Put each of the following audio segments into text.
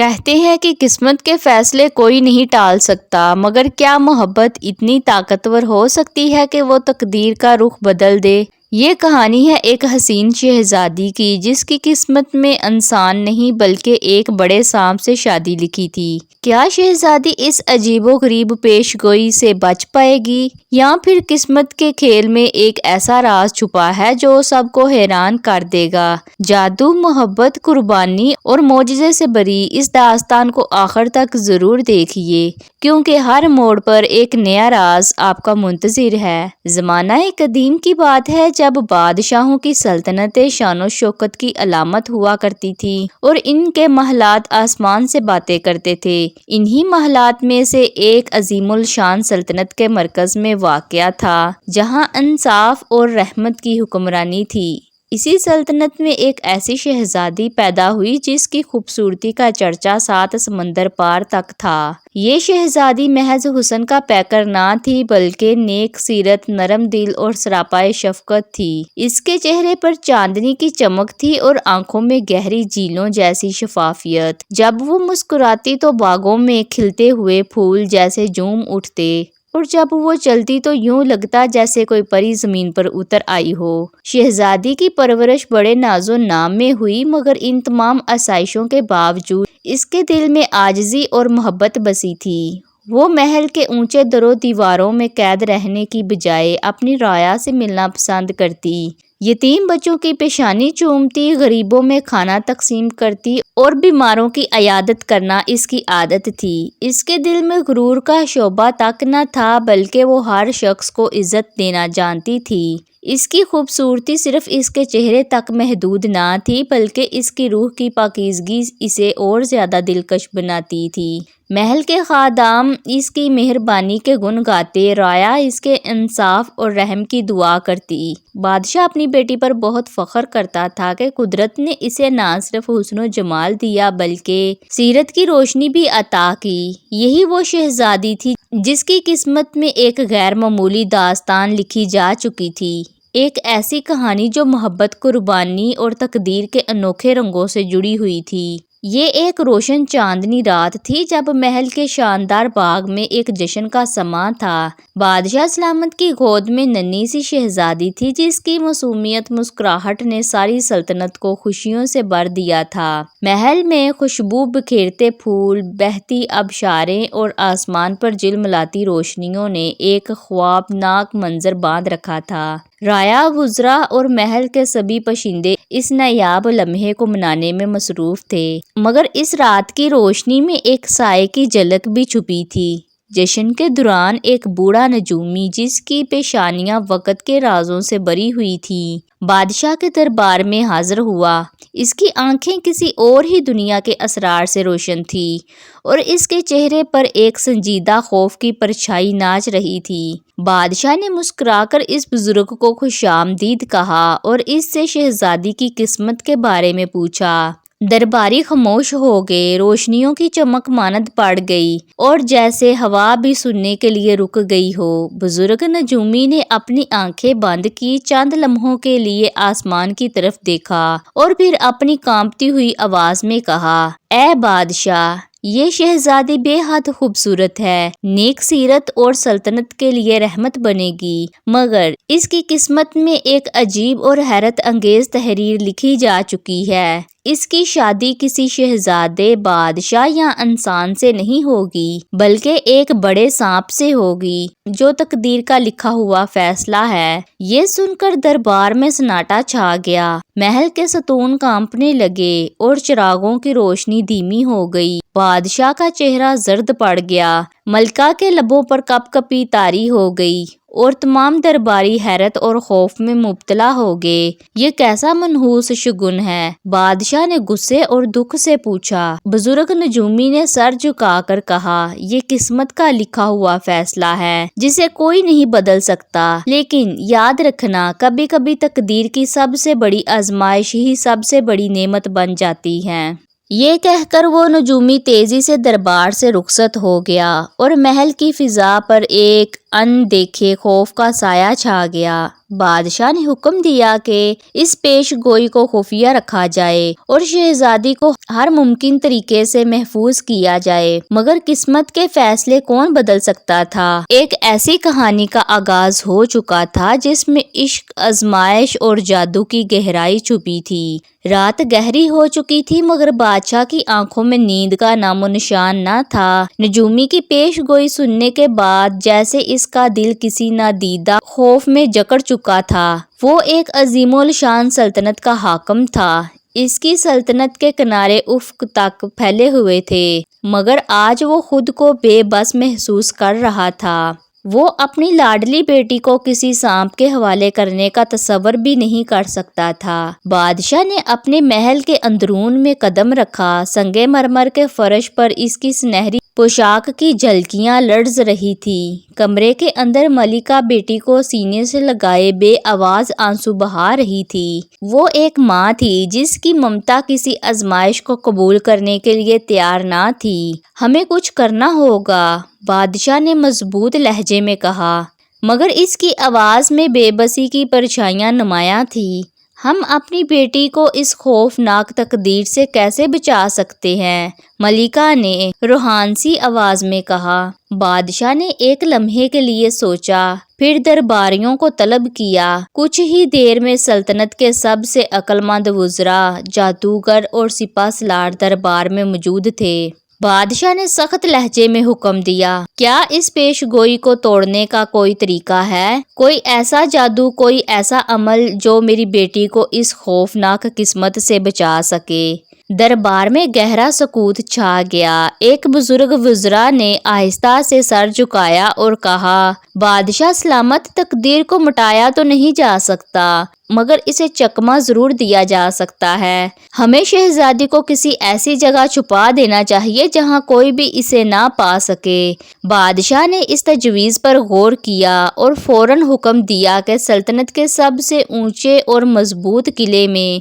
کہتے ہیں کہ قسمت کے فیصلے کوئی نہیں ٹال سکتا، مگر کیا محبت اتنی طاقتور ہو سکتی ہے کہ وہ تقدیر کا رخ بدل دے؟ یہ کہانی ہے ایک حسین شہزادی کی جس کی قسمت میں انسان نہیں بلکہ ایک بڑے سانپ سے شادی لکھی تھی۔ کیا شہزادی اس عجیب و غریب پیش گوئی سے بچ پائے گی، یا پھر قسمت کے کھیل میں ایک ایسا راز چھپا ہے جو سب کو حیران کر دے گا؟ جادو، محبت، قربانی اور معجزے سے بھری اس داستان کو آخر تک ضرور دیکھیے، کیونکہ ہر موڑ پر ایک نیا راز آپ کا منتظر ہے۔ زمانہ قدیم کی بات ہے جب بادشاہوں کی سلطنتیں شان و شوکت کی علامت ہوا کرتی تھی اور ان کے محلات آسمان سے باتیں کرتے تھے۔ انہی محلات میں سے ایک عظیم الشان سلطنت کے مرکز میں واقع تھا جہاں انصاف اور رحمت کی حکمرانی تھی۔ اسی سلطنت میں ایک ایسی شہزادی پیدا ہوئی جس کی خوبصورتی کا چرچا 7 سمندر پار تک تھا۔ یہ شہزادی محض حسن کا پیکر نہ تھی بلکہ نیک سیرت، نرم دل اور سراپائے شفقت تھی۔ اس کے چہرے پر چاندنی کی چمک تھی اور آنکھوں میں گہری جھیلوں جیسی شفافیت۔ جب وہ مسکراتی تو باغوں میں کھلتے ہوئے پھول جیسے جھوم اٹھتے، اور جب وہ چلتی تو یوں لگتا جیسے کوئی پری زمین پر اتر آئی ہو۔ شہزادی کی پرورش بڑے ناز و نام میں ہوئی، مگر ان تمام آسائشوں کے باوجود اس کے دل میں عاجزی اور محبت بسی تھی۔ وہ محل کے اونچے در و دیواروں میں قید رہنے کی بجائے اپنی رعایا سے ملنا پسند کرتی، یتیم بچوں کی پیشانی چومتی، غریبوں میں کھانا تقسیم کرتی اور بیماروں کی عیادت کرنا اس کی عادت تھی۔ اس کے دل میں غرور کا شعبہ تک نہ تھا بلکہ وہ ہر شخص کو عزت دینا جانتی تھی۔ اس کی خوبصورتی صرف اس کے چہرے تک محدود نہ تھی بلکہ اس کی روح کی پاکیزگی اسے اور زیادہ دلکش بناتی تھی۔ محل کے خادم اس کی مہربانی کے گن گاتے، رعایا اس کے انصاف اور رحم کی دعا کرتی۔ بادشاہ اپنی بیٹی پر بہت فخر کرتا تھا کہ قدرت نے اسے نہ صرف حسن و جمال دیا بلکہ سیرت کی روشنی بھی عطا کی۔ یہی وہ شہزادی تھی جس کی قسمت میں ایک غیر معمولی داستان لکھی جا چکی تھی، ایک ایسی کہانی جو محبت، قربانی اور تقدیر کے انوکھے رنگوں سے جڑی ہوئی تھی۔ یہ ایک روشن چاندنی رات تھی جب محل کے شاندار باغ میں ایک جشن کا سماں تھا۔ بادشاہ سلامت کی گود میں ننھی سی شہزادی تھی جس کی معصومیت مسکراہٹ نے ساری سلطنت کو خوشیوں سے بھر دیا تھا۔ محل میں خوشبو بکھیرتے پھول، بہتی آبشاریں اور آسمان پر جلملاتی روشنیوں نے ایک خوابناک منظر باندھ رکھا تھا۔ رعایا، وزراء اور محل کے سبھی باشندے اس نایاب لمحے کو منانے میں مصروف تھے، مگر اس رات کی روشنی میں ایک سائے کی جھلک بھی چھپی تھی۔ جشن کے دوران ایک بوڑھا نجومی جس کی پیشانیاں وقت کے رازوں سے بھری ہوئی تھیں، بادشاہ کے دربار میں حاضر ہوا۔ اس کی آنکھیں کسی اور ہی دنیا کے اسرار سے روشن تھیں اور اس کے چہرے پر ایک سنجیدہ خوف کی پرچھائی ناچ رہی تھی۔ بادشاہ نے مسکرا کر اس بزرگ کو خوش آمدید کہا اور اس سے شہزادی کی قسمت کے بارے میں پوچھا۔ درباری خاموش ہو گئے، روشنیوں کی چمک ماند پڑ گئی اور جیسے ہوا بھی سننے کے لیے رک گئی ہو۔ بزرگ نجومی نے اپنی آنکھیں بند کی، چند لمحوں کے لیے آسمان کی طرف دیکھا اور پھر اپنی کانپتی ہوئی آواز میں کہا، اے بادشاہ، یہ شہزادی بے حد خوبصورت ہے، نیک سیرت اور سلطنت کے لیے رحمت بنے گی، مگر اس کی قسمت میں ایک عجیب اور حیرت انگیز تحریر لکھی جا چکی ہے۔ اس کی شادی کسی شہزادے، بادشاہ یا انسان سے نہیں ہوگی بلکہ ایک بڑے سانپ سے ہوگی جو تقدیر کا لکھا ہوا فیصلہ ہے۔ یہ سن کر دربار میں سناٹا چھا گیا، محل کے ستون کانپنے لگے اور چراغوں کی روشنی دھیمی ہو گئی۔ بادشاہ کا چہرہ زرد پڑ گیا، ملکہ کے لبوں پر کپ کپی طاری ہو گئی اور تمام درباری حیرت اور خوف میں مبتلا ہو گئے۔ یہ کیسا منحوس شگن ہے؟ بادشاہ نے غصے اور دکھ سے پوچھا۔ بزرگ نجومی نے سر جھکا کر کہا، یہ قسمت کا لکھا ہوا فیصلہ ہے جسے کوئی نہیں بدل سکتا، لیکن یاد رکھنا، کبھی کبھی تقدیر کی سب سے بڑی آزمائش ہی سب سے بڑی نعمت بن جاتی ہے۔ یہ کہہ کر وہ نجومی تیزی سے دربار سے رخصت ہو گیا اور محل کی فضا پر ایک ان دیکھے خوف کا سایہ چھا گیا۔ بادشاہ نے حکم دیا کہ اس پیش گوئی کو خفیہ رکھا جائے اور شہزادی کو ہر ممکن طریقے سے محفوظ کیا جائے، مگر قسمت کے فیصلے کون بدل سکتا تھا؟ ایک ایسی کہانی کا آغاز ہو چکا تھا جس میں عشق، آزمائش اور جادو کی گہرائی چھپی تھی۔ رات گہری ہو چکی تھی مگر بادشاہ کی آنکھوں میں نیند کا نام و نشان نہ تھا۔ نجومی کی پیش گوئی سننے کے بعد جیسے اس کا دل کسی نادیدہ خوف میں جکڑ چکا تھا۔ وہ ایک عظیم الشان سلطنت کا حاکم تھا۔ اس کی سلطنت کے کنارے افق تک پھیلے ہوئے تھے، مگر آج وہ خود کو بے بس محسوس کر رہا تھا۔ وہ اپنی لاڈلی بیٹی کو کسی سانپ کے حوالے کرنے کا تصور بھی نہیں کر سکتا تھا۔ بادشاہ نے اپنے محل کے اندرون میں قدم رکھا۔ سنگ مرمر کے فرش پر اس کی سنہری پوشاک کی جھلکیاں لرز رہی تھیں۔ کمرے کے اندر ملکہ بیٹی کو سینے سے لگائے بے آواز آنسو بہا رہی تھی۔ وہ ایک ماں تھی جس کی ممتا کسی آزمائش کو قبول کرنے کے لیے تیار نہ تھی۔ ہمیں کچھ کرنا ہوگا، بادشاہ نے مضبوط لہجے میں کہا، مگر اس کی آواز میں بے بسی کی پرچھائیاں نمایاں تھیں۔ ہم اپنی بیٹی کو اس خوفناک تقدیر سے کیسے بچا سکتے ہیں؟ ملکہ نے روحانسی آواز میں کہا۔ بادشاہ نے ایک لمحے کے لیے سوچا، پھر درباریوں کو طلب کیا۔ کچھ ہی دیر میں سلطنت کے سب سے عقل مند وزراء، جادوگر اور سپہ سالار دربار میں موجود تھے۔ بادشاہ نے سخت لہجے میں حکم دیا، کیا اس پیش گوئی کو توڑنے کا کوئی طریقہ ہے؟ کوئی ایسا جادو، کوئی ایسا عمل جو میری بیٹی کو اس خوفناک قسمت سے بچا سکے؟ دربار میں گہرا سکوت چھا گیا۔ ایک بزرگ وزراء نے آہستہ سے سر جھکایا اور کہا، بادشاہ سلامت، تقدیر کو مٹایا تو نہیں جا سکتا، مگر اسے چکمہ ضرور دیا جا سکتا ہے۔ ہمیں شہزادی کو کسی ایسی جگہ چھپا دینا چاہیے جہاں کوئی بھی اسے نہ پا سکے۔ بادشاہ نے اس تجویز پر غور کیا اور فوراً حکم دیا کہ سلطنت کے سب سے اونچے اور مضبوط قلعے میں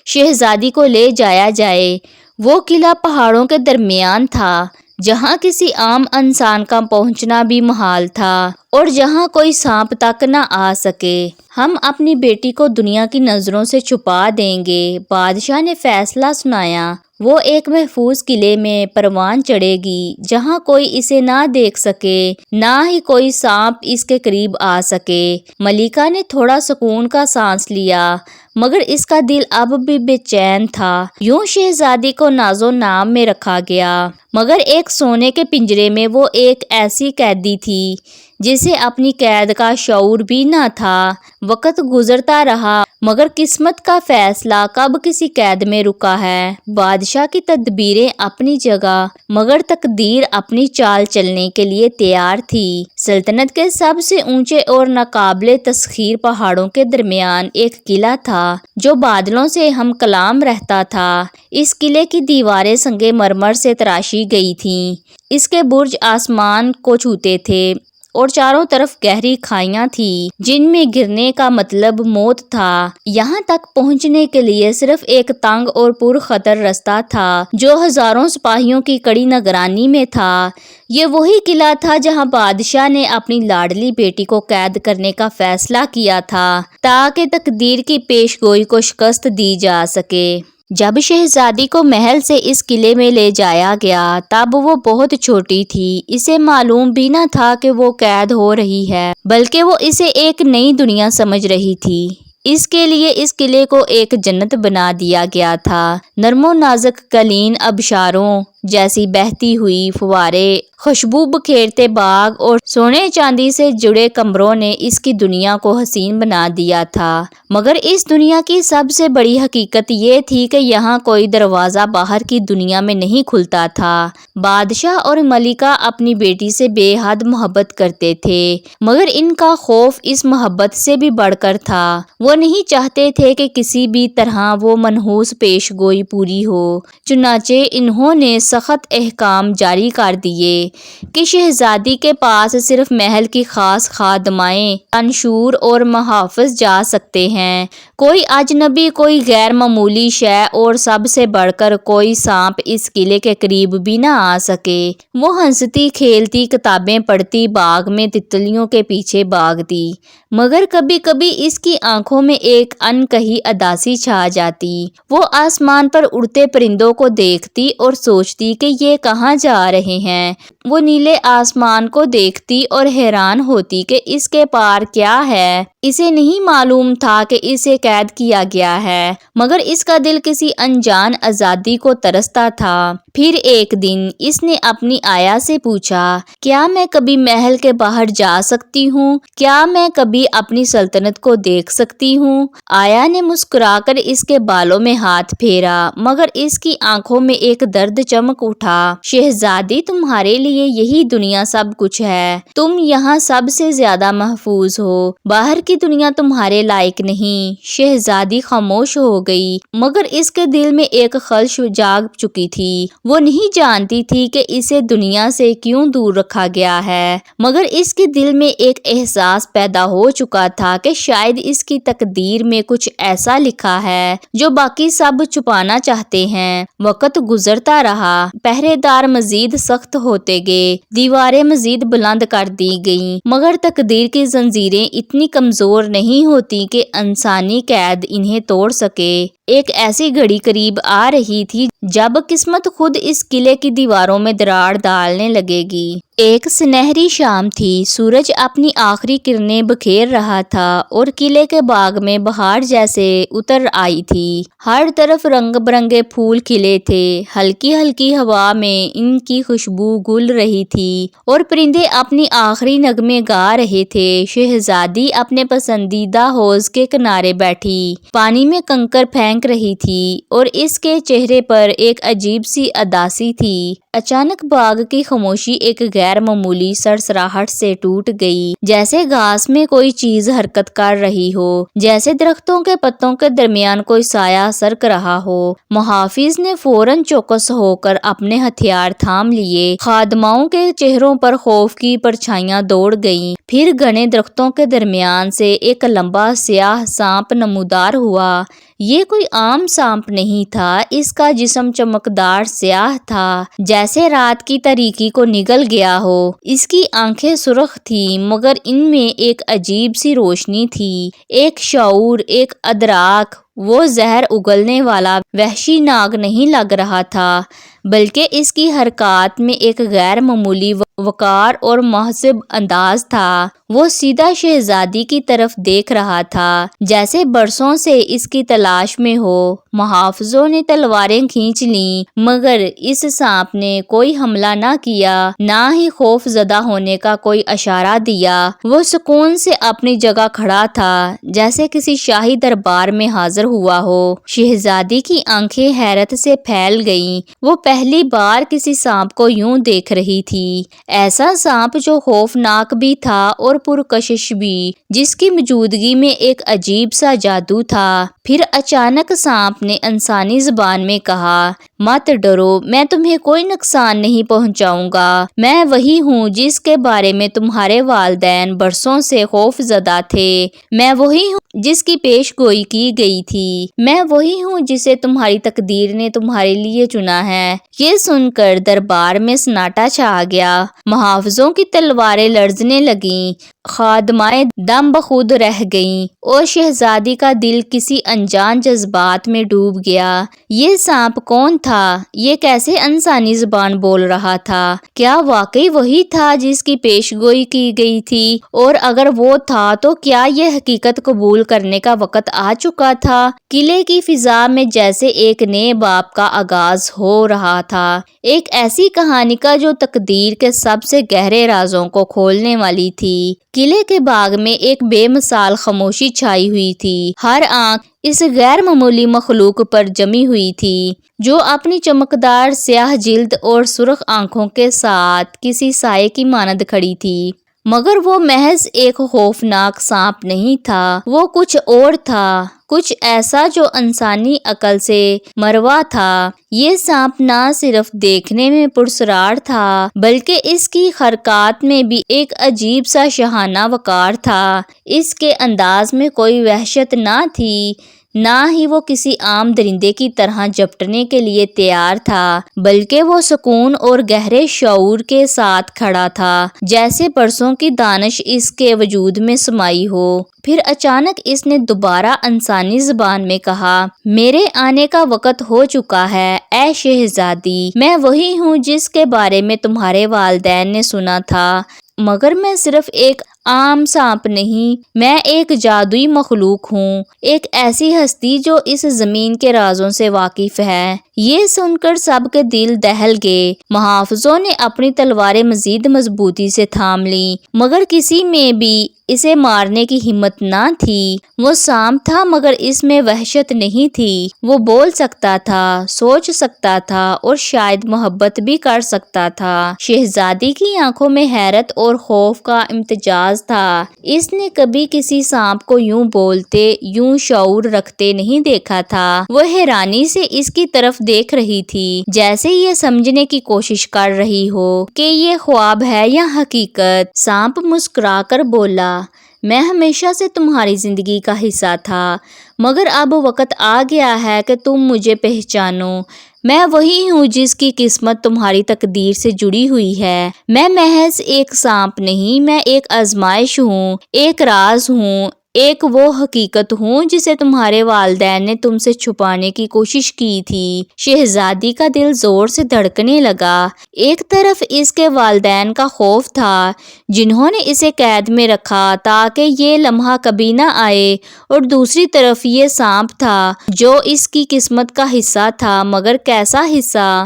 شہزادی کو لے جایا جائے۔ وہ قلعہ پہاڑوں کے درمیان تھا، جہاں کسی عام انسان کا پہنچنا بھی محال تھا اور جہاں کوئی سانپ تک نہ آ سکے۔ ہم اپنی بیٹی کو دنیا کی نظروں سے چھپا دیں گے۔ بادشاہ نے فیصلہ سنایا۔ وہ ایک محفوظ قلعے میں پروان چڑھے گی جہاں کوئی اسے نہ دیکھ سکے، نہ ہی کوئی سانپ اس کے قریب آ سکے۔ ملکہ نے تھوڑا سکون کا سانس لیا، مگر اس کا دل اب بھی بے چین تھا۔ یوں شہزادی کو ناز و نام میں رکھا گیا، مگر ایک سونے کے پنجرے میں وہ ایک ایسی قیدی تھی جسے اپنی قید کا شعور بھی نہ تھا۔ وقت گزرتا رہا، مگر قسمت کا فیصلہ کب کسی قید میں رکا ہے؟ بادشاہ کی تدبیریں اپنی جگہ، مگر تقدیر اپنی چال چلنے کے لیے تیار تھی۔ سلطنت کے سب سے اونچے اور ناقابل تسخیر پہاڑوں کے درمیان ایک قلعہ تھا جو بادلوں سے ہم کلام رہتا تھا۔ اس قلعے کی دیواریں سنگ مرمر سے تراشی گئی تھیں۔ اس کے برج آسمان کو چھوتے تھے اور چاروں طرف گہری کھائیاں تھیں جن میں گرنے کا مطلب موت تھا۔ یہاں تک پہنچنے کے لیے صرف ایک تنگ اور پر خطر رستہ تھا جو ہزاروں سپاہیوں کی کڑی نگرانی میں تھا۔ یہ وہی قلعہ تھا جہاں بادشاہ نے اپنی لاڈلی بیٹی کو قید کرنے کا فیصلہ کیا تھا تاکہ تقدیر کی پیش گوئی کو شکست دی جا سکے۔ جب شہزادی کو محل سے اس قلعے میں لے جایا گیا تب وہ بہت چھوٹی تھی۔ اسے معلوم بھی نہ تھا کہ وہ قید ہو رہی ہے، بلکہ وہ اسے ایک نئی دنیا سمجھ رہی تھی۔ اس کے لیے اس قلعے کو ایک جنت بنا دیا گیا تھا۔ نرم و نازک قالین، آبشاروں جیسی بہتی ہوئی فوارے، خوشبو بکھیرتے باغ اور سونے چاندی سے جڑے کمروں نے اس کی دنیا کو حسین بنا دیا تھا۔ مگر اس دنیا کی سب سے بڑی حقیقت یہ تھی کہ یہاں کوئی دروازہ باہر کی دنیا میں نہیں کھلتا تھا۔ بادشاہ اور ملکہ اپنی بیٹی سے بے حد محبت کرتے تھے، مگر ان کا خوف اس محبت سے بھی بڑھ کر تھا۔ وہ نہیں چاہتے تھے کہ کسی بھی طرح وہ منحوس پیش گوئی پوری ہو۔ چنانچہ انہوں نے سخت احکام جاری کر دیے کہ شہزادی کے پاس صرف محل کی خاص خادمائیں، انشور اور محافظ جا سکتے ہیں۔ کوئی اجنبی، کوئی غیر معمولی شے اور سب سے بڑھ کر کوئی سانپ اس قلعے کے قریب بھی نہ آ سکے۔ وہ ہنستی کھیلتی، کتابیں پڑھتی، باغ میں تتلیوں کے پیچھے بھاگتی، مگر کبھی کبھی اس کی آنکھوں میں ایک انکہی اداسی چھا جاتی۔ وہ آسمان پر اڑتے پرندوں کو دیکھتی اور سوچتی کہ یہ کہاں جا رہے ہیں۔ وہ نیلے آسمان کو دیکھتی اور حیران ہوتی کہ اس کے پار کیا ہے۔ اسے نہیں معلوم تھا کہ اسے قید کیا گیا ہے، مگر اس کا دل کسی انجان آزادی کو ترستا تھا۔ پھر ایک دن اس نے اپنی آیا سے پوچھا، کیا میں کبھی محل کے باہر جا سکتی ہوں؟ کیا میں کبھی اپنی سلطنت کو دیکھ سکتی ہوں؟ آیا نے مسکرا کر اس کے بالوں میں ہاتھ پھیرا، مگر اس کی آنکھوں میں ایک درد چمک اٹھا۔ شہزادی، تمہارے لیے یہی دنیا سب کچھ ہے۔ تم یہاں سب سے زیادہ محفوظ ہو، باہر کی دنیا تمہارے لائق نہیں۔ شہزادی خاموش ہو گئی، مگر اس کے دل میں ایک خلش جاگ چکی تھی۔ وہ نہیں جانتی تھی کہ اسے دنیا سے کیوں دور رکھا گیا ہے، مگر اس کے دل میں ایک احساس پیدا ہو چکا تھا کہ شاید اس کی تقدیر میں کچھ ایسا لکھا ہے جو باقی سب چھپانا چاہتے ہیں۔ وقت گزرتا رہا، پہرے دار مزید سخت ہوتے گئے، دیواریں مزید بلند کر دی گئیں، مگر تقدیر کی زنجیریں اتنی کمزور نہیں ہوتی کہ انسانی قید انہیں توڑ سکے۔ ایک ایسی گھڑی قریب آ رہی تھی جب قسمت خود اس قلعے کی دیواروں میں دراڑ ڈالنے لگے گی۔ ایک سنہری شام تھی، سورج اپنی آخری کرنیں بکھیر رہا تھا اور قلعے کے باغ میں بہار جیسے اتر آئی تھی۔ ہر طرف رنگ برنگے پھول کھلے تھے، ہلکی ہلکی ہوا میں ان کی خوشبو گھل رہی تھی اور پرندے اپنی آخری نغمے گا رہے تھے۔ شہزادی اپنے پسندیدہ حوض کے کنارے بیٹھی پانی میں کنکر پھینک رہی تھی اور اس کے چہرے پر ایک عجیب سی اداسی تھی۔ اچانک باغ کی خاموشی ایک غیر معمولی سرسراہٹ سے ٹوٹ گئی، جیسے گھاس میں کوئی چیز حرکت کر رہی ہو، جیسے درختوں کے پتوں کے درمیان کوئی سایہ سرک رہا ہو۔ محافظ نے فوراً چوکس ہو کر اپنے ہتھیار تھام لیے۔ خادماؤں کے چہروں پر خوف کی پرچھائیاں دوڑ گئیں۔ پھر گھنے درختوں کے درمیان سے ایک لمبا سیاہ سانپ نمودار ہوا۔ یہ کوئی عام سانپ نہیں تھا، اس کا جسم چمکدار سیاہ تھا، جیسے رات کی تاریکی کو نگل گیا ہو۔ اس کی آنکھیں سرخ تھیں، مگر ان میں ایک عجیب سی روشنی تھی، ایک شعور، ایک ادراک۔ وہ زہر اگلنے والا وحشی ناگ نہیں لگ رہا تھا، بلکہ اس کی حرکات میں ایک غیر معمولی وقار اور مہذب انداز تھا۔ وہ سیدھا شہزادی کی طرف دیکھ رہا تھا، جیسے برسوں سے اس کی تلاش میں ہو۔ محافظوں نے تلواریں کھینچ لیں، مگر اس سانپ نے کوئی حملہ نہ کیا، نہ ہی خوف زدہ ہونے کا کوئی اشارہ دیا۔ وہ سکون سے اپنی جگہ کھڑا تھا، جیسے کسی شاہی دربار میں حاضر ہوا ہو۔ شہزادی کی آنکھیں حیرت سے پھیل گئیں۔ وہ پہلی بار کسی سانپ کو یوں دیکھ رہی تھی، ایسا سانپ جو خوفناک بھی تھا اور پرکشش بھی، جس کی موجودگی میں ایک عجیب سا جادو تھا۔ پھر اچانک سانپ نے انسانی زبان میں کہا، مت ڈرو، میں تمہیں کوئی نقصان نہیں پہنچاؤں گا۔ میں وہی ہوں جس کے بارے میں تمہارے والدین برسوں سے خوف زدہ تھے۔ میں وہی ہوں جس کی پیش گوئی کی گئی تھی۔ میں وہی ہوں جسے تمہاری تقدیر نے تمہارے لیے چنا ہے۔ یہ سن کر دربار میں سناٹا چھا گیا۔ محافظوں کی تلواریں لرزنے لگیں، خادمائیں دم بخود رہ گئیں اور شہزادی کا دل کسی انجان جذبات میں ڈوب گیا۔ یہ سانپ کون تھا؟ یہ کیسے انسانی زبان بول رہا تھا؟ کیا واقعی وہی تھا جس کی پیش گوئی کی گئی تھی؟ اور اگر وہ تھا تو کیا یہ حقیقت قبول کرنے کا وقت آ چکا تھا؟ قلعے کی فضا میں جیسے ایک نئے باب کا آغاز ہو رہا تھا، ایک ایسی کہانی کا جو تقدیر کے سب سے گہرے رازوں کو کھولنے والی تھی۔ قلعے کے باغ میں ایک بے مثال خاموشی چھائی ہوئی تھی۔ ہر آنکھ اس غیر معمولی مخلوق پر جمی ہوئی تھی، جو اپنی چمکدار سیاہ جلد اور سرخ آنکھوں کے ساتھ کسی سائے کی مانند کھڑی تھی۔ مگر وہ محض ایک خوفناک سانپ نہیں تھا، وہ کچھ اور تھا، کچھ ایسا جو انسانی عقل سے مروا تھا۔ یہ سانپ نہ صرف دیکھنے میں پراسرار تھا بلکہ اس کی حرکات میں بھی ایک عجیب سا شاہانہ وقار تھا۔ اس کے انداز میں کوئی وحشت نہ تھی، نہ ہی وہ کسی عام درندے کی طرح جھپٹنے کے لیے تیار تھا، بلکہ وہ سکون اور گہرے شعور کے ساتھ کھڑا تھا، جیسے برسوں کی دانش اس کے وجود میں سمائی ہو۔ پھر اچانک اس نے دوبارہ انسانی زبان میں کہا، میرے آنے کا وقت ہو چکا ہے اے شہزادی، میں وہی ہوں جس کے بارے میں تمہارے والدین نے سنا تھا، مگر میں صرف ایک عام سانپ نہیں، میں ایک جادوئی مخلوق ہوں، ایک ایسی ہستی جو اس زمین کے رازوں سے واقف ہے۔ یہ سن کر سب کے دل دہل گئے۔ محافظوں نے اپنی تلواریں مزید مضبوطی سے تھام لیں، مگر کسی میں بھی اسے مارنے کی ہمت نہ تھی۔ وہ سانپ تھا مگر اس میں وحشت نہیں تھی، وہ بول سکتا تھا، سوچ سکتا تھا اور شاید محبت بھی کر سکتا تھا۔ شہزادی کی آنکھوں میں حیرت اور خوف کا امتزاج تھا۔ اس نے کبھی کسی سانپ کو یوں بولتے، یوں شعور رکھتے نہیں دیکھا تھا۔ وہ حیرانی سے اس کی طرف دیکھ رہی تھی، جیسے یہ سمجھنے کی کوشش کر رہی ہو کہ یہ خواب ہے یا حقیقت۔ سانپ مسکرا کر بولا، میں ہمیشہ سے تمہاری زندگی کا حصہ تھا، مگر اب وقت آ گیا ہے کہ تم مجھے پہچانو۔ میں وہی ہوں جس کی قسمت تمہاری تقدیر سے جڑی ہوئی ہے۔ میں محض ایک سانپ نہیں، میں ایک آزمائش ہوں، ایک راز ہوں، ایک وہ حقیقت ہوں جسے تمہارے والدین نے تم سے چھپانے کی کوشش کی تھی۔ شہزادی کا دل زور سے دھڑکنے لگا۔ ایک طرف اس کے والدین کا خوف تھا، جنہوں نے اسے قید میں رکھا تاکہ یہ لمحہ کبھی نہ آئے، اور دوسری طرف یہ سانپ تھا جو اس کی قسمت کا حصہ تھا، مگر کیسا حصہ؟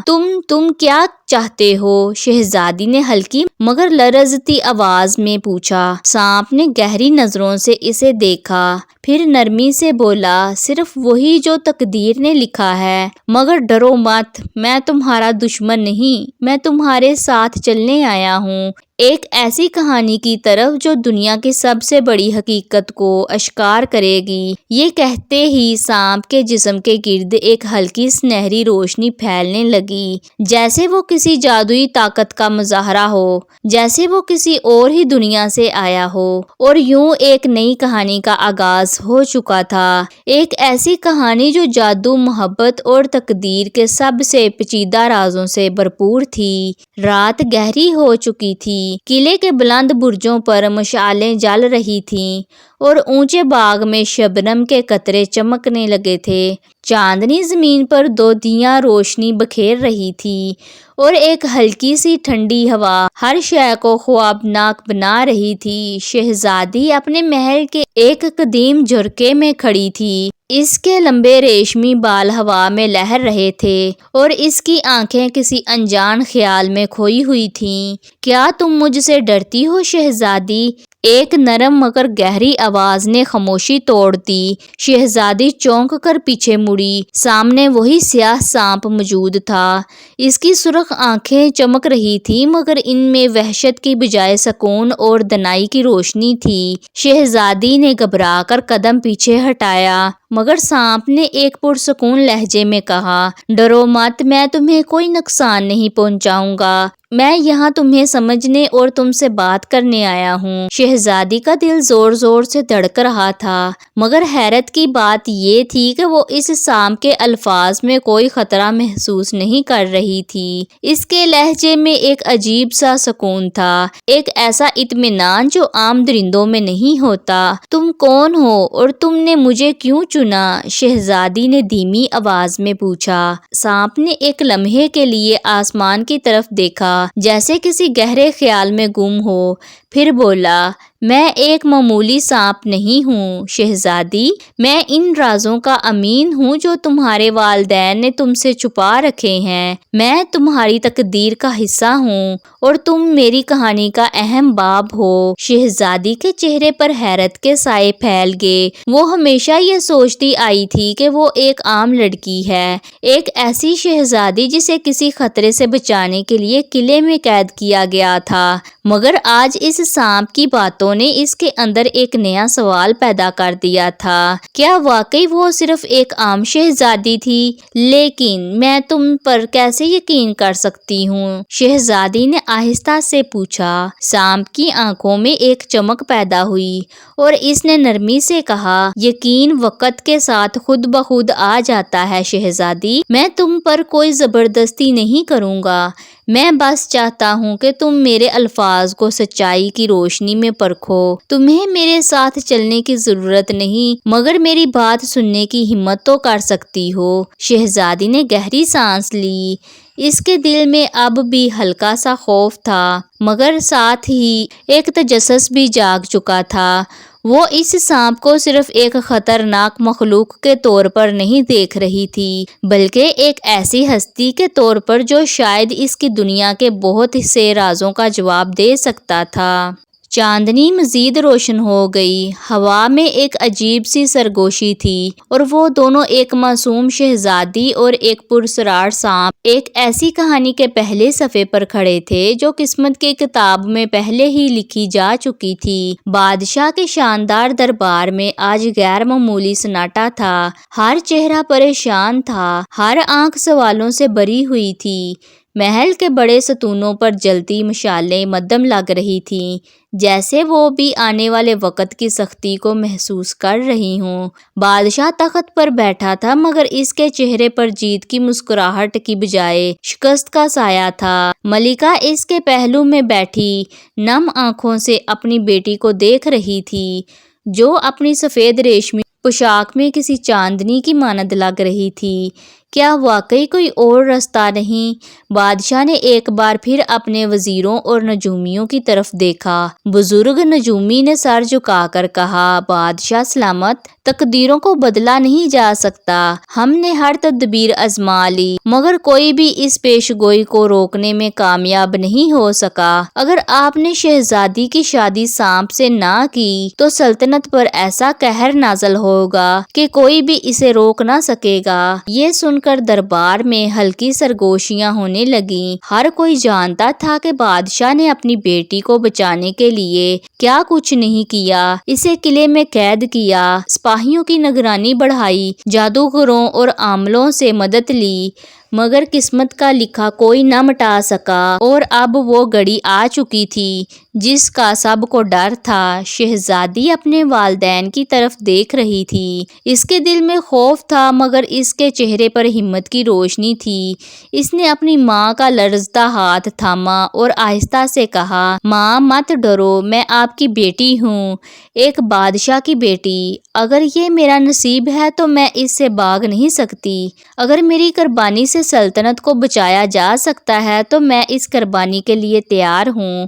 تم کیا چاہتے ہو؟ شہزادی نے ہلکی مگر لرزتی آواز میں پوچھا۔ سانپ نے گہری نظروں سے اسے دیکھا، پھر نرمی سے بولا، صرف وہی جو تقدیر نے لکھا ہے، مگر ڈرو مت، میں تمہارا دشمن نہیں، میں تمہارے ساتھ چلنے آیا ہوں، ایک ایسی کہانی کی طرف جو دنیا کی سب سے بڑی حقیقت کو اشکار کرے گی۔ یہ کہتے ہی سانپ کے جسم کے گرد ایک ہلکی سنہری روشنی پھیلنے لگی، جیسے وہ کسی جادوئی طاقت کا مظاہرہ ہو، جیسے وہ کسی اور ہی دنیا سے آیا ہو، اور یوں ایک نئی کہانی کا آغاز ہو چکا تھا، ایک ایسی کہانی جو جادو، محبت اور تقدیر کے سب سے پیچیدہ رازوں سے بھرپور تھی۔ رات گہری ہو چکی تھی، قلعے کے بلند برجوں پر مشعلیں جل رہی تھیں اور اونچے باغ میں شبنم کے قطرے چمکنے لگے تھے۔ چاندنی زمین پر دودھیاں روشنی بکھیر رہی تھی اور ایک ہلکی سی ٹھنڈی ہوا ہر شے کو خوابناک بنا رہی تھی۔ شہزادی اپنے محل کے ایک قدیم جھرکے میں کھڑی تھی، اس کے لمبے ریشمی بال ہوا میں لہر رہے تھے اور اس کی آنکھیں کسی انجان خیال میں کھوئی ہوئی تھیں۔ کیا تم مجھ سے ڈرتی ہو شہزادی؟ ایک نرم مگر گہری آواز نے خاموشی توڑ دی۔ شہزادی چونک کر پیچھے مڑی، سامنے وہی سیاہ سانپ موجود تھا۔ اس کی سرخ آنکھیں چمک رہی تھیں مگر ان میں وحشت کی بجائے سکون اور دانائی کی روشنی تھی۔ شہزادی نے گھبرا کر قدم پیچھے ہٹایا، مگر سانپ نے ایک پرسکون لہجے میں کہا، ڈرو مت، میں تمہیں کوئی نقصان نہیں پہنچاؤں گا، میں یہاں تمہیں سمجھنے اور تم سے بات کرنے آیا ہوں۔ شہزادی کا دل زور زور سے دھڑک رہا تھا، مگر حیرت کی بات یہ تھی کہ وہ اس سانپ کے الفاظ میں کوئی خطرہ محسوس نہیں کر رہی تھی۔ اس کے لہجے میں ایک عجیب سا سکون تھا، ایک ایسا اطمینان جو عام درندوں میں نہیں ہوتا۔ تم کون ہو اور تم نے مجھے کیوں چنا؟ شہزادی نے دھیمی آواز میں پوچھا۔ سانپ نے ایک لمحے کے لیے آسمان کی طرف دیکھا، جیسے کسی گہرے خیال میں گم ہو، پھر بولا، میں ایک معمولی سانپ نہیں ہوں شہزادی، میں ان رازوں کا امین ہوں جو تمہارے والدین نے تم سے چھپا رکھے ہیں۔ میں تمہاری تقدیر کا حصہ ہوں اور تم میری کہانی کا اہم باب ہو۔ شہزادی کے چہرے پر حیرت کے سائے پھیل گئے۔ وہ ہمیشہ یہ سوچتی آئی تھی کہ وہ ایک عام لڑکی ہے، ایک ایسی شہزادی جسے کسی خطرے سے بچانے کے لیے قلعے میں قید کیا گیا تھا، مگر آج اس سانپ کی باتوں نے اس کے اندر ایک نیا سوال پیدا کر دیا تھا۔ کیا واقعی وہ صرف ایک عام شہزادی تھی؟ لیکن میں تم پر کیسے یقین کر سکتی ہوں؟ شہزادی نے آہستہ سے پوچھا۔ سانپ کی آنکھوں میں ایک چمک پیدا ہوئی اور اس نے نرمی سے کہا، یقین وقت کے ساتھ خود بخود آ جاتا ہے شہزادی، میں تم پر کوئی زبردستی نہیں کروں گا، میں بس چاہتا ہوں کہ تم میرے الفاظ کو سچائی کی روشنی میں پرکھو۔ تمہیں میرے ساتھ چلنے کی ضرورت نہیں، مگر میری بات سننے کی ہمت تو کر سکتی ہو۔ شہزادی نے گہری سانس لی۔ اس کے دل میں اب بھی ہلکا سا خوف تھا، مگر ساتھ ہی ایک تجسس بھی جاگ چکا تھا۔ وہ اس سانپ کو صرف ایک خطرناک مخلوق کے طور پر نہیں دیکھ رہی تھی، بلکہ ایک ایسی ہستی کے طور پر جو شاید اس کی دنیا کے بہت سے رازوں کا جواب دے سکتا تھا۔ چاندنی مزید روشن ہو گئی۔ ہوا میں ایک عجیب سی سرگوشی تھی اور وہ دونوں، ایک معصوم شہزادی اور ایک پراسرار سانپ، ایک ایسی کہانی کے پہلے صفحے پر کھڑے تھے جو قسمت کی کتاب میں پہلے ہی لکھی جا چکی تھی۔ بادشاہ کے شاندار دربار میں آج غیر معمولی سناٹا تھا۔ ہر چہرہ پریشان تھا، ہر آنکھ سوالوں سے بھری ہوئی تھی۔ محل کے بڑے ستونوں پر جلتی مشالیں مدھم لگ رہی تھیں، جیسے وہ بھی آنے والے وقت کی سختی کو محسوس کر رہی ہوں۔ بادشاہ تخت پر بیٹھا تھا، مگر اس کے چہرے پر جیت کی مسکراہٹ کی بجائے شکست کا سایہ تھا۔ ملکہ اس کے پہلو میں بیٹھی نم آنکھوں سے اپنی بیٹی کو دیکھ رہی تھی، جو اپنی سفید ریشمی پوشاک میں کسی چاندنی کی مانند لگ رہی تھی۔ کیا واقعی کوئی اور راستہ نہیں؟ بادشاہ نے ایک بار پھر اپنے وزیروں اور نجومیوں کی طرف دیکھا۔ بزرگ نجومی نے سر جھکا کر کہا، بادشاہ سلامت، تقدیروں کو بدلا نہیں جا سکتا۔ ہم نے ہر تدبیر آزما لی، مگر کوئی بھی اس پیش گوئی کو روکنے میں کامیاب نہیں ہو سکا۔ اگر آپ نے شہزادی کی شادی سانپ سے نہ کی تو سلطنت پر ایسا قہر نازل ہوگا کہ کوئی بھی اسے روک نہ سکے گا۔ یہ سن کر دربار میں ہلکی سرگوشیاں ہونے لگیں۔ ہر کوئی جانتا تھا کہ بادشاہ نے اپنی بیٹی کو بچانے کے لیے کیا کچھ نہیں کیا۔ اسے قلعے میں قید کیا، سپاہیوں کی نگرانی بڑھائی، جادوگروں اور عاملوں سے مدد لی، مگر قسمت کا لکھا کوئی نہ مٹا سکا۔ اور اب وہ گھڑی آ چکی تھی جس کا سب کو ڈر تھا۔ شہزادی اپنے والدین کی طرف دیکھ رہی تھی۔ اس کے دل میں خوف تھا، مگر اس کے چہرے پر ہمت کی روشنی تھی۔ اس نے اپنی ماں کا لرزتا ہاتھ تھاما اور آہستہ سے کہا، ماں مت ڈرو، میں آپ کی بیٹی ہوں، ایک بادشاہ کی بیٹی۔ اگر یہ میرا نصیب ہے تو میں اس سے بھاگ نہیں سکتی۔ اگر میری قربانی سے سلطنت کو بچایا جا سکتا ہے تو میں اس قربانی کے لیے تیار ہوں۔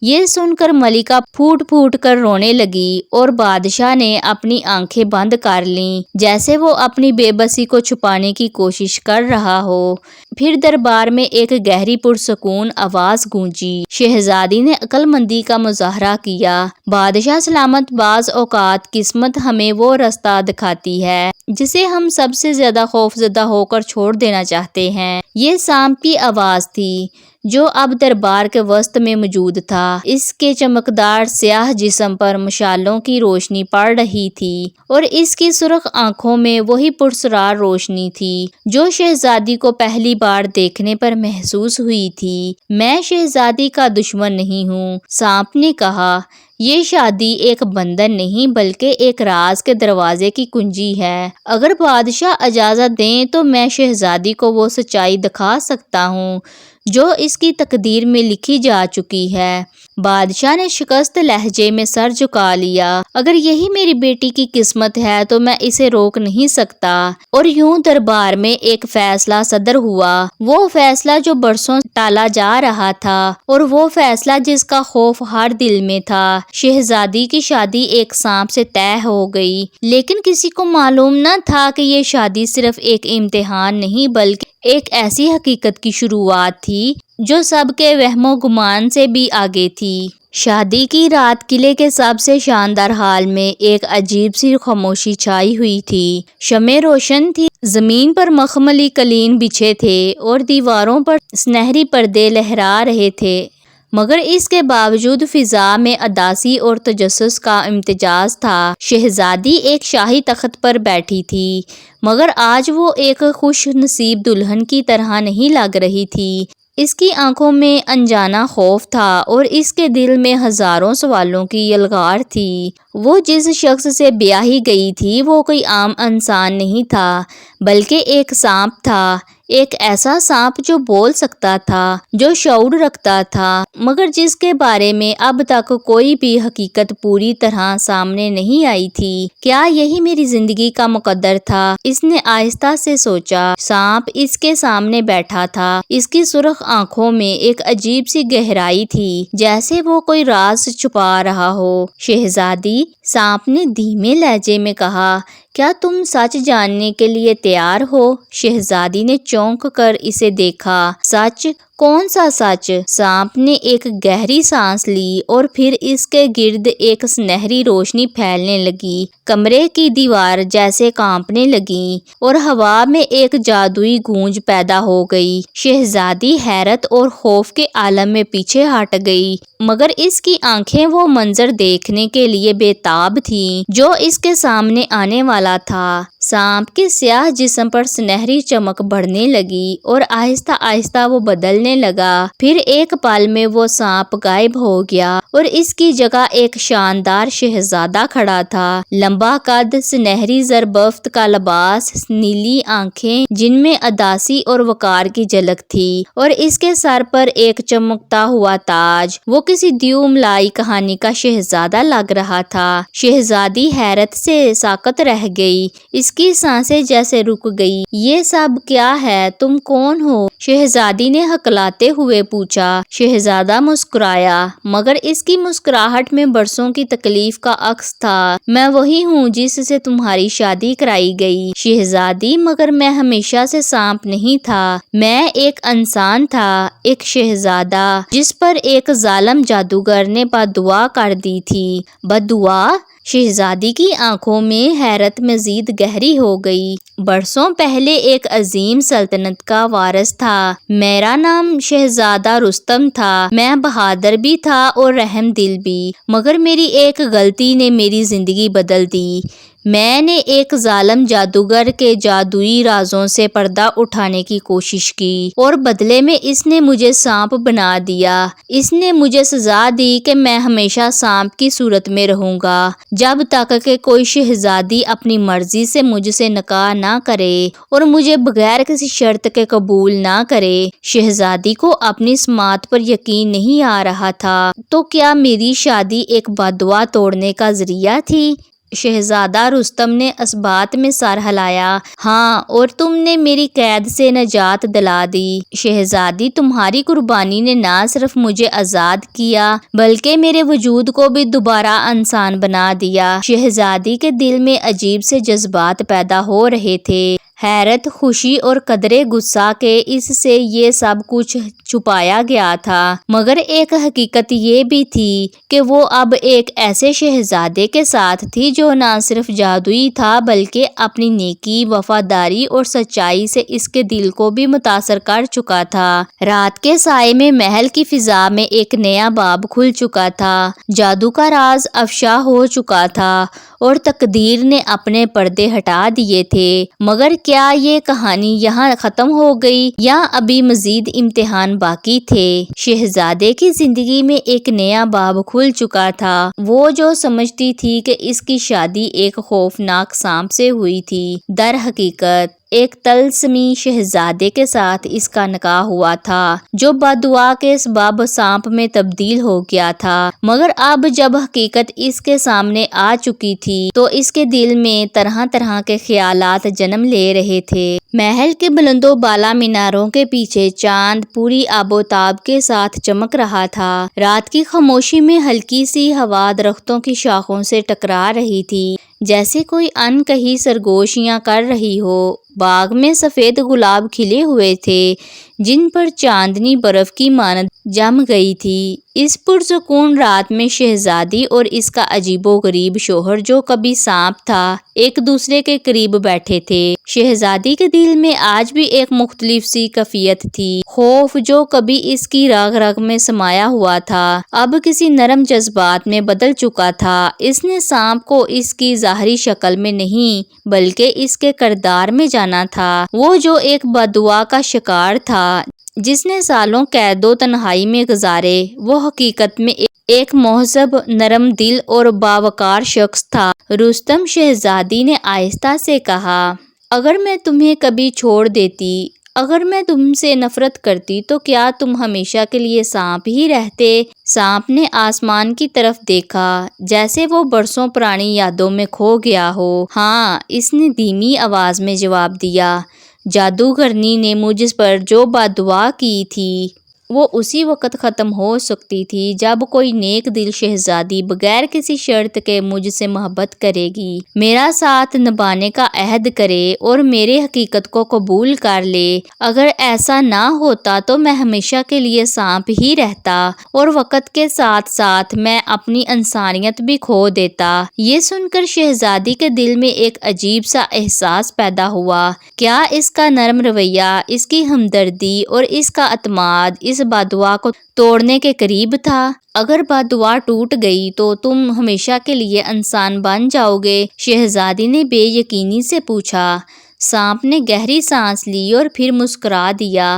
یہ سن کر ملکہ پھوٹ پھوٹ کر رونے لگی اور بادشاہ نے اپنی آنکھیں بند کر لیں، جیسے وہ اپنی بے بسی کو چھپانے کی کوشش کر رہا ہو۔ پھر دربار میں ایک گہری پرسکون آواز گونجی۔ شہزادی نے عقل مندی کا مظاہرہ کیا، بادشاہ سلامت، بعض اوقات قسمت ہمیں وہ راستہ دکھاتی ہے جسے ہم سب سے زیادہ خوفزدہ ہو کر چھوڑ دینا چاہتے ہیں۔ یہ سانپ کی آواز تھی جو اب دربار کے وسط میں موجود تھا۔ اس کے چمکدار سیاہ جسم پر مشالوں کی روشنی پڑ رہی تھی اور اس کی سرخ آنکھوں میں وہی پراسرار روشنی تھی جو شہزادی کو پہلی بار دیکھنے پر محسوس ہوئی تھی۔ میں شہزادی کا دشمن نہیں ہوں، سانپ نے کہا۔ یہ شادی ایک بندھن نہیں بلکہ ایک راز کے دروازے کی کنجی ہے۔ اگر بادشاہ اجازت دیں تو میں شہزادی کو وہ سچائی دکھا سکتا ہوں جو اس کی تقدیر میں لکھی جا چکی ہے۔ بادشاہ نے شکست لہجے میں سر جھکا لیا۔ اگر یہی میری بیٹی کی قسمت ہے تو میں اسے روک نہیں سکتا۔ اور یوں دربار میں ایک فیصلہ صدر ہوا، وہ فیصلہ جو برسوں ٹالا جا رہا تھا، اور وہ فیصلہ جس کا خوف ہر دل میں تھا۔ شہزادی کی شادی ایک سانپ سے طے ہو گئی، لیکن کسی کو معلوم نہ تھا کہ یہ شادی صرف ایک امتحان نہیں بلکہ ایک ایسی حقیقت کی شروعات تھی جو سب کے وہم و گمان سے بھی آگے تھی۔ شادی کی رات قلعے کے سب سے شاندار ہال میں ایک عجیب سی خاموشی چھائی ہوئی تھی۔ شمعیں روشن تھی، زمین پر مخملی قالین بچھے تھے اور دیواروں پر سنہری پردے لہرا رہے تھے، مگر اس کے باوجود فضا میں اداسی اور تجسس کا امتزاج تھا۔ شہزادی ایک شاہی تخت پر بیٹھی تھی، مگر آج وہ ایک خوش نصیب دلہن کی طرح نہیں لگ رہی تھی۔ اس کی آنکھوں میں انجانا خوف تھا اور اس کے دل میں ہزاروں سوالوں کی یلغار تھی۔ وہ جس شخص سے بیاہی گئی تھی وہ کوئی عام انسان نہیں تھا، بلکہ ایک سانپ تھا، ایک ایسا سانپ جو بول سکتا تھا، جو شعور رکھتا تھا، مگر جس کے بارے میں اب تک کوئی بھی حقیقت پوری طرح سامنے نہیں آئی تھی۔ کیا یہی میری زندگی کا مقدر تھا؟ اس نے آہستہ سے سوچا۔ سانپ اس کے سامنے بیٹھا تھا، اس کی سرخ آنکھوں میں ایک عجیب سی گہرائی تھی، جیسے وہ کوئی راز چھپا رہا ہو۔ شہزادی، سانپ نے دھیمے لہجے میں کہا، کیا تم سچ جاننے کے لیے تیار ہو؟ شہزادی نے چونک کر اسے دیکھا۔ سچ؟ کون سا سچ؟ سانپ نے ایک گہری سانس لی اور پھر اس کے گرد ایک سنہری روشنی پھیلنے لگی۔ کمرے کی دیوار جیسے کانپنے لگی اور ہوا میں ایک جادوئی گونج پیدا ہو گئی۔ شہزادی حیرت اور خوف کے عالم میں پیچھے ہٹ گئی، مگر اس کی آنکھیں وہ منظر دیکھنے کے لیے بے تاب تھیں جو اس کے سامنے آنے والا تھا۔ سانپ کے سیاہ جسم پر سنہری چمک بڑھنے لگی اور آہستہ آہستہ وہ بدلنے لگا۔ پھر ایک پل میں وہ سانپ غائب ہو گیا اور اس کی جگہ ایک شاندار شہزادہ کھڑا تھا۔ لمبا قد، سنہری زربفت کا لباس، نیلی آنکھیں جن میں اداسی اور وقار کی جھلک تھی، اور اس کے سر پر ایک چمکتا ہوا تاج۔ وہ کسی دیو ملائی کہانی کا شہزادہ لگ رہا تھا۔ شہزادی حیرت سے ساکت رہ گئی، اس کی سانسیں جیسے رک گئی۔ یہ سب کیا ہے؟ تم کون ہو؟ شہزادی نے ہکلاتے ہوئے پوچھا۔ شہزادہ مسکرایا، مگر اس کی مسکراہٹ میں برسوں کی تکلیف کا عکس تھا۔ میں وہی ہوں جس سے تمہاری شادی کرائی گئی، شہزادی، مگر میں ہمیشہ سے سانپ نہیں تھا۔ میں ایک انسان تھا، ایک شہزادہ جس پر ایک ظالم جادوگر نے بددعا کر دی تھی۔ بددعا؟ شہزادی کی آنکھوں میں حیرت مزید گہری ہو گئی۔ برسوں پہلے ایک عظیم سلطنت کا وارث تھا۔ میرا نام شہزادہ رستم تھا۔ میں بہادر بھی تھا اور رحم دل بھی، مگر میری ایک غلطی نے میری زندگی بدل دی۔ میں نے ایک ظالم جادوگر کے جادوئی رازوں سے پردہ اٹھانے کی کوشش کی اور بدلے میں اس نے مجھے سانپ بنا دیا۔ اس نے مجھے سزا دی کہ میں ہمیشہ سانپ کی صورت میں رہوں گا جب تک کہ کوئی شہزادی اپنی مرضی سے مجھ سے نکاح نہ کرے اور مجھے بغیر کسی شرط کے قبول نہ کرے۔ شہزادی کو اپنی سماعت پر یقین نہیں آ رہا تھا۔ تو کیا میری شادی ایک بددعا توڑنے کا ذریعہ تھی؟ شہزادہ رستم نے اثبات میں سر ہلایا۔ ہاں، اور تم نے میری قید سے نجات دلا دی۔ شہزادی، تمہاری قربانی نے نہ صرف مجھے آزاد کیا بلکہ میرے وجود کو بھی دوبارہ انسان بنا دیا۔ شہزادی کے دل میں عجیب سے جذبات پیدا ہو رہے تھے، حیرت، خوشی اور قدرے غصہ کہ اس سے یہ سب کچھ چھپایا گیا تھا، مگر ایک حقیقت یہ بھی تھی کہ وہ اب ایک ایسے شہزادے کے ساتھ تھی جو نہ صرف جادوئی تھا بلکہ اپنی نیکی، وفاداری اور سچائی سے اس کے دل کو بھی متاثر کر چکا تھا۔ رات کے سائے میں محل کی فضا میں ایک نیا باب کھل چکا تھا، جادو کا راز افشا ہو چکا تھا اور تقدیر نے اپنے پردے ہٹا دیے تھے۔ مگر کیا یہ کہانی یہاں ختم ہو گئی یا ابھی مزید امتحان باقی تھے؟ شہزادے کی زندگی میں ایک نیا باب کھل چکا تھا۔ وہ جو سمجھتی تھی کہ اس کی شادی ایک خوفناک سانپ سے ہوئی تھی، در حقیقت ایک طلسمی شہزادے کے ساتھ اس کا نکاح ہوا تھا جو بددعا کے سبب سانپ میں تبدیل ہو گیا تھا، مگر اب جب حقیقت اس کے سامنے آ چکی تھی تو اس کے دل میں طرح طرح کے خیالات جنم لے رہے تھے۔ محل کے بلند و بالا میناروں کے پیچھے چاند پوری آب و تاب کے ساتھ چمک رہا تھا۔ رات کی خاموشی میں ہلکی سی ہوا درختوں کی شاخوں سے ٹکرا رہی تھی جیسے کوئی ان کہی سرگوشیاں کر رہی ہو۔ باغ میں سفید گلاب کھلے ہوئے تھے جن پر چاندنی برف کی مانند جم گئی تھی۔ اس پرسکون رات میں شہزادی اور اس کا عجیب و غریب شوہر جو کبھی سانپ تھا ایک دوسرے کے قریب بیٹھے تھے۔ شہزادی کے دل میں آج بھی ایک مختلف سی کیفیت تھی۔ خوف جو کبھی اس کی رگ رگ میں سمایا ہوا تھا اب کسی نرم جذبات میں بدل چکا تھا۔ اس نے سانپ کو اس کی ظاہری شکل میں نہیں بلکہ اس کے کردار میں جانا تھا، وہ جو ایک بددعا کا شکار تھا جس نے سالوں قید و تنہائی میں گزارے، وہ حقیقت میں ایک مہذب، نرم دل اور باوقار شخص تھا۔ رستم، شہزادی نے آہستہ سے کہا، اگر میں تمہیں کبھی چھوڑ دیتی، اگر میں تم سے نفرت کرتی تو کیا تم ہمیشہ کے لیے سانپ ہی رہتے؟ سانپ نے آسمان کی طرف دیکھا جیسے وہ برسوں پرانی یادوں میں کھو گیا ہو۔ ہاں، اس نے دھیمی آواز میں جواب دیا۔ جادوگرنی نے مجھ پر جو بددعا کی تھی وہ اسی وقت ختم ہو سکتی تھی جب کوئی نیک دل شہزادی بغیر کسی شرط کے مجھ سے محبت کرے گی، میرا ساتھ نبھانے کا عہد کرے اور میرے حقیقت کو قبول کر لے۔ اگر ایسا نہ ہوتا تو میں ہمیشہ کے لیے سانپ ہی رہتا اور وقت کے ساتھ ساتھ میں اپنی انسانیت بھی کھو دیتا۔ یہ سن کر شہزادی کے دل میں ایک عجیب سا احساس پیدا ہوا۔ کیا اس کا نرم رویہ، اس کی ہمدردی اور اس کا اعتماد اس بددعا کو توڑنے کے قریب تھا؟ اگر بددعا ٹوٹ گئی تو تم ہمیشہ کے لیے انسان بن جاؤ گے؟ شہزادی نے بے یقینی سے پوچھا۔ سانپ نے گہری سانس لی اور پھر مسکرا دیا،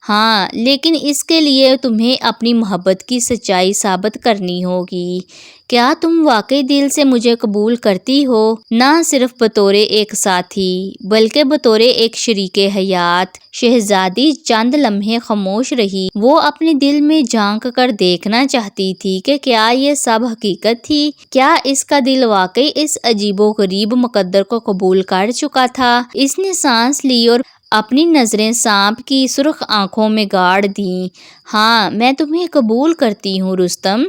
ہاں، لیکن اس کے لیے تمہیں اپنی محبت کی سچائی ثابت کرنی ہوگی۔ کیا تم واقعی دل سے مجھے قبول کرتی ہو، نہ صرف بطور ایک ساتھی بلکہ بطور ایک شریک حیات؟ شہزادی چند لمحے خاموش رہی، وہ اپنے دل میں جھانک کر دیکھنا چاہتی تھی کہ کیا یہ سب حقیقت تھی؟ کیا اس کا دل واقعی اس عجیب و غریب مقدر کو قبول کر چکا تھا؟ اس نے سانس لی اور اپنی نظریں سانپ کی سرخ آنکھوں میں گاڑ دیں۔ ہاں، میں تمہیں قبول کرتی ہوں رستم،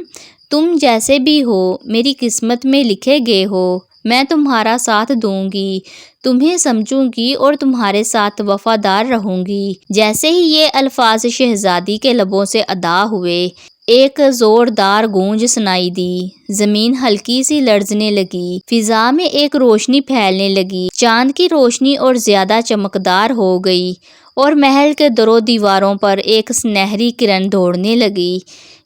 تم جیسے بھی ہو میری قسمت میں لکھے گئے ہو۔ میں تمہارا ساتھ دوں گی، تمہیں سمجھوں گی اور تمہارے ساتھ وفادار رہوں گی۔ جیسے ہی یہ الفاظ شہزادی کے لبوں سے ادا ہوئے ایک زوردار گونج سنائی دی، زمین ہلکی سی لرزنے لگی، فضا میں ایک روشنی پھیلنے لگی، چاند کی روشنی اور زیادہ چمکدار ہو گئی اور محل کے در و دیواروں پر ایک سنہری کرن دوڑنے لگی۔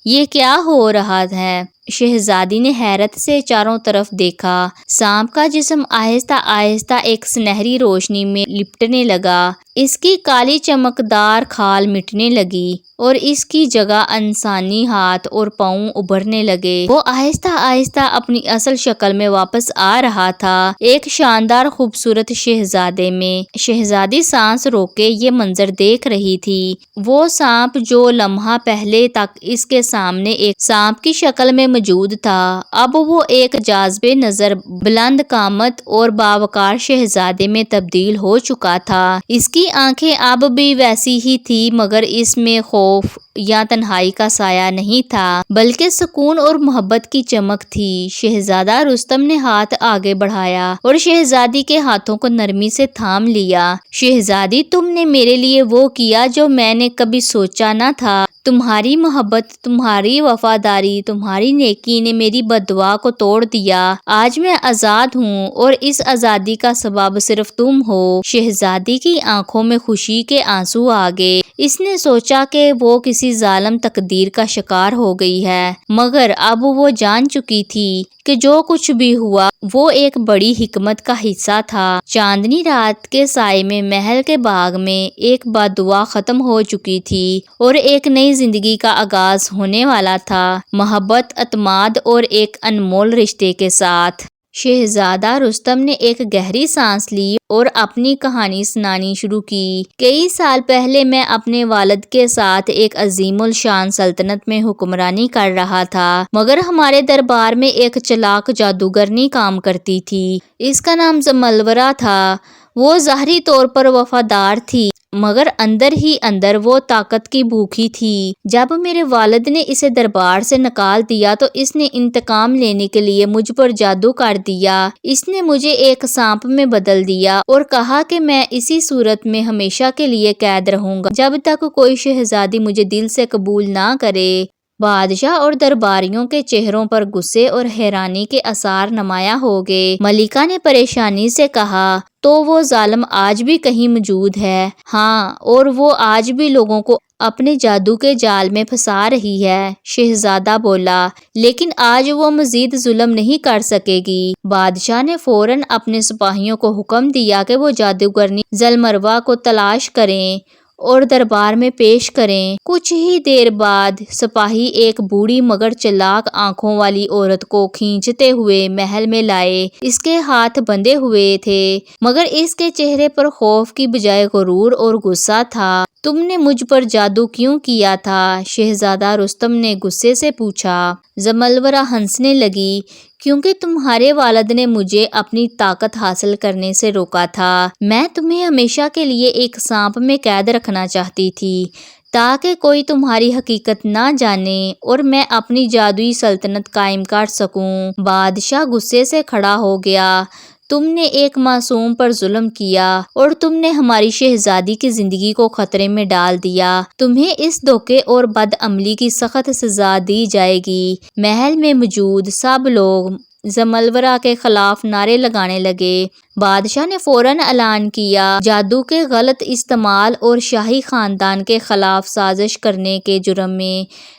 یہ کیا ہو رہا ہے؟ شہزادی نے حیرت سے چاروں طرف دیکھا۔ سانپ کا جسم آہستہ آہستہ ایک سنہری روشنی میں لپٹنے لگا، اس کی کالی چمکدار کھال مٹنے لگی اور اس کی جگہ انسانی ہاتھ اور پاؤں ابھرنے لگے۔ وہ آہستہ آہستہ اپنی اصل شکل میں واپس آ رہا تھا، ایک شاندار خوبصورت شہزادے میں۔ شہزادی سانس روکے یہ منظر دیکھ رہی تھی۔ وہ سانپ جو لمحہ پہلے تک اس کے سامنے ایک سانپ کی شکل میں موجود تھا، اب وہ ایک جاذب نظر، بلند قامت اور باوقار شہزادے میں تبدیل ہو چکا تھا۔ اس کی آنکھیں اب بھی ویسی ہی تھی مگر اس میں خوف یا تنہائی کا سایہ نہیں تھا بلکہ سکون اور محبت کی چمک تھی۔ شہزادہ رستم نے ہاتھ آگے بڑھایا اور شہزادی کے ہاتھوں کو نرمی سے تھام لیا۔ شہزادی، تم نے میرے لیے وہ کیا جو میں نے کبھی سوچا نہ تھا۔ تمہاری محبت، تمہاری وفاداری، تمہاری نیکی نے میری بددعا کو توڑ دیا۔ آج میں آزاد ہوں اور اس آزادی کا سبب صرف تم ہو۔ شہزادی کی آنکھوں میں خوشی کے آنسو آ گئے۔ اس نے سوچا کہ وہ کسی ظالم تقدیر کا شکار ہو گئی ہے، مگر اب وہ جان چکی تھی کہ جو کچھ بھی ہوا وہ ایک بڑی حکمت کا حصہ تھا۔ چاندنی رات کے سائے میں محل کے باغ میں ایک بددعا ختم ہو چکی تھی اور ایک نئی زندگی کا آغاز ہونے والا تھا، محبت، اعتماد اور ایک انمول رشتے کے ساتھ۔ شہزادہ رستم نے ایک گہری سانس لی اور اپنی کہانی سنانی شروع کی۔ کئی سال پہلے میں اپنے والد کے ساتھ ایک عظیم الشان سلطنت میں حکمرانی کر رہا تھا، مگر ہمارے دربار میں ایک چلاک جادوگرنی کام کرتی تھی۔ اس کا نام زملورہ تھا۔ وہ ظاہری طور پر وفادار تھی، مگر اندر ہی اندر وہ طاقت کی بھوکی تھی۔ جب میرے والد نے اسے دربار سے نکال دیا تو اس نے انتقام لینے کے لیے مجھ پر جادو کر دیا۔ اس نے مجھے ایک سانپ میں بدل دیا اور کہا کہ میں اسی صورت میں ہمیشہ کے لیے قید رہوں گا جب تک کوئی شہزادی مجھے دل سے قبول نہ کرے۔ بادشاہ اور درباریوں کے چہروں پر غصے اور حیرانی کے آثار نمایاں ہو گئے۔ ملکہ نے پریشانی سے کہا، تو وہ ظالم آج بھی کہیں موجود ہے؟ ہاں، اور وہ آج بھی لوگوں کو اپنے جادو کے جال میں پھنسا رہی ہے، شہزادہ بولا، لیکن آج وہ مزید ظلم نہیں کر سکے گی۔ بادشاہ نے فوراً اپنے سپاہیوں کو حکم دیا کہ وہ جادوگرنی زملورہ کو تلاش کریں اور دربار میں پیش کریں۔ کچھ ہی دیر بعد سپاہی ایک بوڑھی مگر چلاک آنکھوں والی عورت کو کھینچتے ہوئے محل میں لائے۔ اس کے ہاتھ بندھے ہوئے تھے، مگر اس کے چہرے پر خوف کی بجائے غرور اور غصہ تھا۔ تم نے مجھ پر جادو کیوں کیا تھا؟ شہزادہ رستم نے غصے سے پوچھا۔ زملورہ ہنسنے لگی، کیونکہ تمہارے والد نے مجھے اپنی طاقت حاصل کرنے سے روکا تھا۔ میں تمہیں ہمیشہ کے لیے ایک سانپ میں قید رکھنا چاہتی تھی تاکہ کوئی تمہاری حقیقت نہ جانے اور میں اپنی جادوئی سلطنت قائم کر سکوں۔ بادشاہ غصے سے کھڑا ہو گیا۔ تم نے ایک معصوم پر ظلم کیا اور تم نے ہماری شہزادی کی زندگی کو خطرے میں ڈال دیا۔ تمہیں اس دھوکے اور بد عملی کی سخت سزا دی جائے گی۔ محل میں موجود سب لوگ زملورہ کے خلاف نعرے لگانے لگے۔ بادشاہ نے فوراً اعلان کیا، جادو کے غلط استعمال اور شاہی خاندان کے خلاف سازش کرنے کے جرم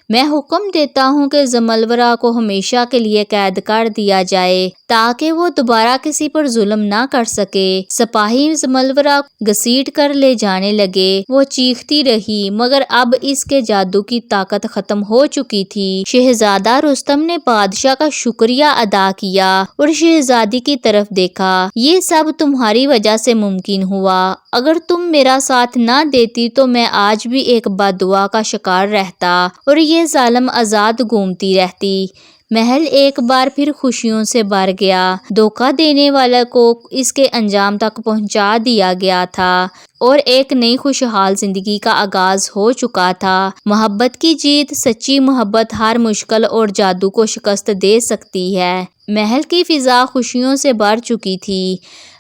میں حکم دیتا ہوں کہ زملورہ کو ہمیشہ کے لیے قید کر دیا جائے تاکہ وہ دوبارہ کسی پر ظلم نہ کر سکے۔ سپاہی زملورہ گھسیٹ کر لے جانے لگے۔ وہ چیختی رہی، مگر اب اس کے جادو کی طاقت ختم ہو چکی تھی۔ شہزادہ رستم نے بادشاہ کا شکریہ ادا کیا اور شہزادی کی طرف دیکھا۔ یہ سب تمہاری وجہ سے ممکن ہوا۔ اگر تم میرا ساتھ نہ دیتی تو میں آج بھی ایک بددعا کا شکار رہتا اور یہ ظالم آزاد گھومتی رہتی۔ محل ایک بار پھر خوشیوں سے بھر گیا۔ دھوکہ دینے والے کو اس کے انجام تک پہنچا دیا گیا تھا اور ایک نئی خوشحال زندگی کا آغاز ہو چکا تھا۔ محبت کی جیت، سچی محبت ہر مشکل اور جادو کو شکست دے سکتی ہے۔ محل کی فضا خوشیوں سے بھر چکی تھی۔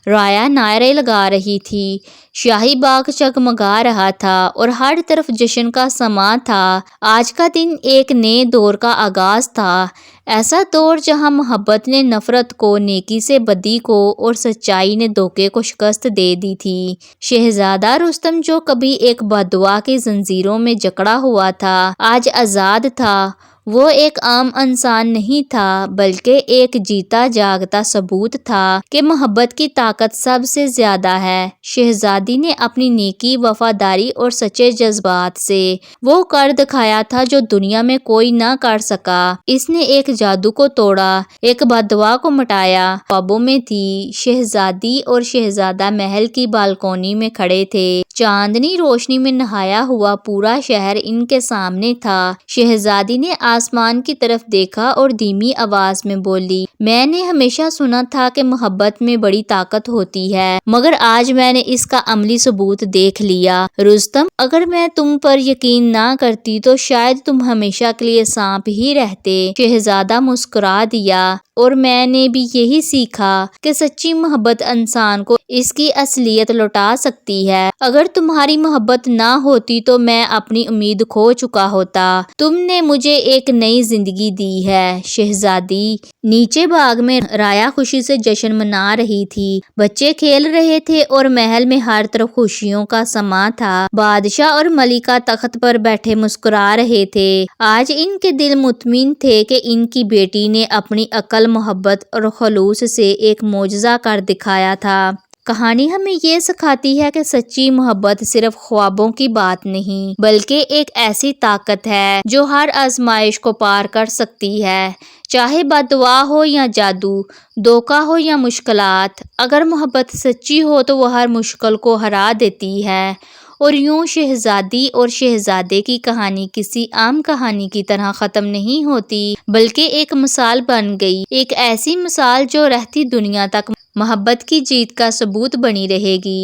رایا نعرے لگا رہی تھی، شاہی باغ جگمگا رہا تھا اور ہر طرف جشن کا سماں تھا۔ آج کا دن ایک نئے دور کا آغاز تھا، ایسا دور جہاں محبت نے نفرت کو، نیکی سے بدی کو اور سچائی نے دھوکے کو شکست دے دی تھی۔ شہزادہ رستم جو کبھی ایک بددعا کی زنجیروں میں جکڑا ہوا تھا، آج آزاد تھا۔ وہ ایک عام انسان نہیں تھا، بلکہ ایک جیتا جاگتا ثبوت تھا کہ محبت کی طاقت سب سے زیادہ ہے۔ شہزادی نے اپنی نیکی، وفاداری اور سچے جذبات سے وہ کر دکھایا تھا جو دنیا میں کوئی نہ کر سکا۔ اس نے ایک جادو کو توڑا، ایک بددعا کو مٹایا۔ خوابوں میں تھی، شہزادی اور شہزادہ محل کی بالکونی میں کھڑے تھے۔ چاندنی روشنی میں نہایا ہوا پورا شہر ان کے سامنے تھا۔ شہزادی نے آسمان کی طرف دیکھا اور دھیمی آواز میں بولی، میں نے ہمیشہ سنا تھا کہ محبت میں بڑی طاقت ہوتی ہے، مگر آج میں نے اس کا عملی ثبوت دیکھ لیا۔ رستم، اگر میں تم پر یقین نہ کرتی تو شاید تم ہمیشہ کے لیے سانپ ہی رہتے۔ شہزادہ مسکرا دیا، اور میں نے بھی یہی سیکھا کہ سچی محبت انسان کو اس کی اصلیت لوٹا سکتی ہے۔ اگر تمہاری محبت نہ ہوتی تو میں اپنی امید کھو چکا ہوتا۔ تم نے مجھے ایک نئی زندگی دی ہے، شہزادی۔ نیچے باغ میں رایا خوشی سے جشن منا رہی تھی۔ بچے کھیل رہے تھے اور محل میں ہر طرف خوشیوں کا سماں تھا۔ بادشاہ اور ملکہ تخت پر بیٹھے مسکرا رہے تھے۔ آج ان کے دل مطمئن تھے کہ ان کی بیٹی نے اپنی عقل، محبت اور خلوص سے ایک معجزہ کر دکھایا تھا۔ کہانی ہمیں یہ سکھاتی ہے کہ سچی محبت صرف خوابوں کی بات نہیں بلکہ ایک ایسی طاقت ہے جو ہر آزمائش کو پار کر سکتی ہے، چاہے بد دعا ہو یا جادو، دھوکہ ہو یا مشکلات۔ اگر محبت سچی ہو تو وہ ہر مشکل کو ہرا دیتی ہے۔ اور یوں شہزادی اور شہزادے کی کہانی کسی عام کہانی کی طرح ختم نہیں ہوتی بلکہ ایک مثال بن گئی، ایک ایسی مثال جو رہتی دنیا تک محبت کی جیت کا ثبوت بنی رہے گی۔